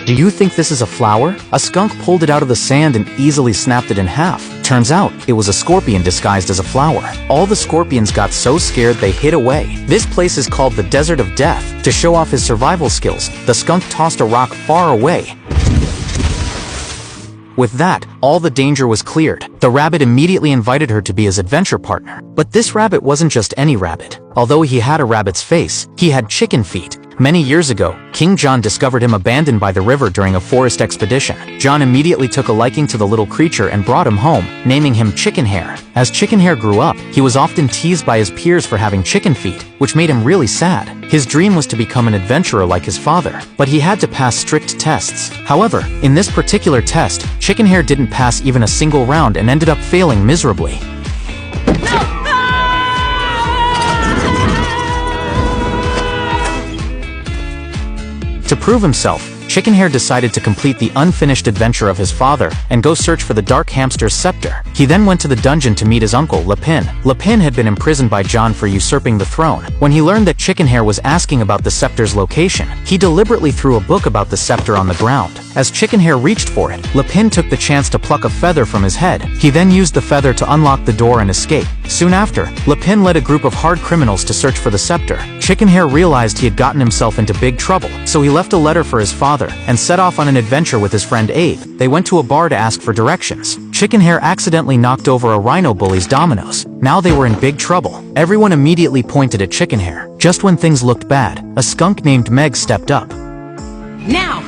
Do you think this is a flower? A skunk pulled it out of the sand and easily snapped it in half. Turns out, it was a scorpion disguised as a flower. All the scorpions got so scared they hid away. This place is called the Desert of Death. To show off his survival skills, the skunk tossed a rock far away. With that, all the danger was cleared. The rabbit immediately invited her to be his adventure partner. But this rabbit wasn't just any rabbit. Although he had a rabbit's face, he had chicken feet. Many years ago, King John discovered him abandoned by the river during a forest expedition. John immediately took a liking to the little creature and brought him home, naming him Chicken Hair. As Chicken Hair grew up, he was often teased by his peers for having chicken feet, which made him really sad. His dream was to become an adventurer like his father, but he had to pass strict tests. However, in this particular test, Chicken Hair didn't pass even a single round and ended up failing miserably. To prove himself, Chicken Hair decided to complete the unfinished adventure of his father and go search for the Dark Hamster's scepter. He then went to the dungeon to meet his uncle, Lapin. Lapin had been imprisoned by John for usurping the throne. When he learned that Chicken Hair was asking about the scepter's location, he deliberately threw a book about the scepter on the ground. As Chicken Hair reached for it, Lapin took the chance to pluck a feather from his head. He then used the feather to unlock the door and escape. Soon after, Lapin led a group of hard criminals to search for the scepter. Chicken Hair realized he had gotten himself into big trouble, so he left a letter for his father and set off on an adventure with his friend Abe. They went to a bar to ask for directions. Chicken Hair accidentally knocked over a rhino bully's dominoes. Now they were in big trouble. Everyone immediately pointed at Chicken Hair. Just when things looked bad, a skunk named Meg stepped up. Now!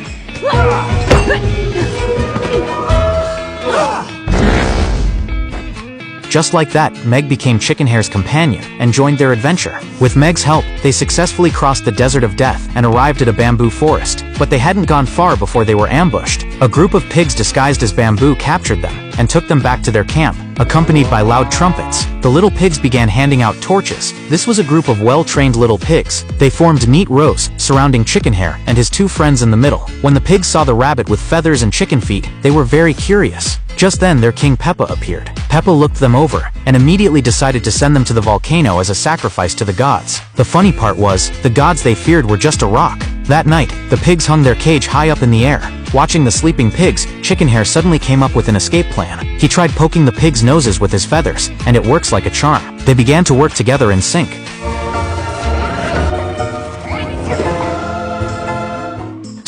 Just like that, Meg became Chicken Hair's companion and joined their adventure. With Meg's help, they successfully crossed the Desert of Death and arrived at a bamboo forest. But they hadn't gone far before they were ambushed. A group of pigs disguised as bamboo captured them and took them back to their camp, accompanied by loud trumpets. The little pigs began handing out torches. This was a group of well-trained little pigs. They formed neat rows, surrounding Chicken Hair and his two friends in the middle. When the pigs saw the rabbit with feathers and chicken feet, they were very curious. Just then their king Peppa appeared. Peppa looked them over and immediately decided to send them to the volcano as a sacrifice to the gods. The funny part was, the gods they feared were just a rock. That night, the pigs hung their cage high up in the air. Watching the sleeping pigs, Chicken Hair suddenly came up with an escape plan. He tried poking the pigs' noses with his feathers, and it works like a charm. They began to work together in sync.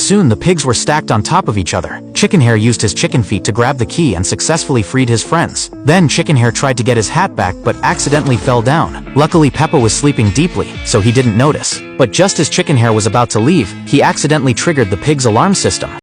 Soon the pigs were stacked on top of each other. Chicken Hair used his chicken feet to grab the key and successfully freed his friends. Then Chicken Hair tried to get his hat back but accidentally fell down. Luckily Peppa was sleeping deeply, so he didn't notice. But just as Chicken Hair was about to leave, he accidentally triggered the pig's alarm system.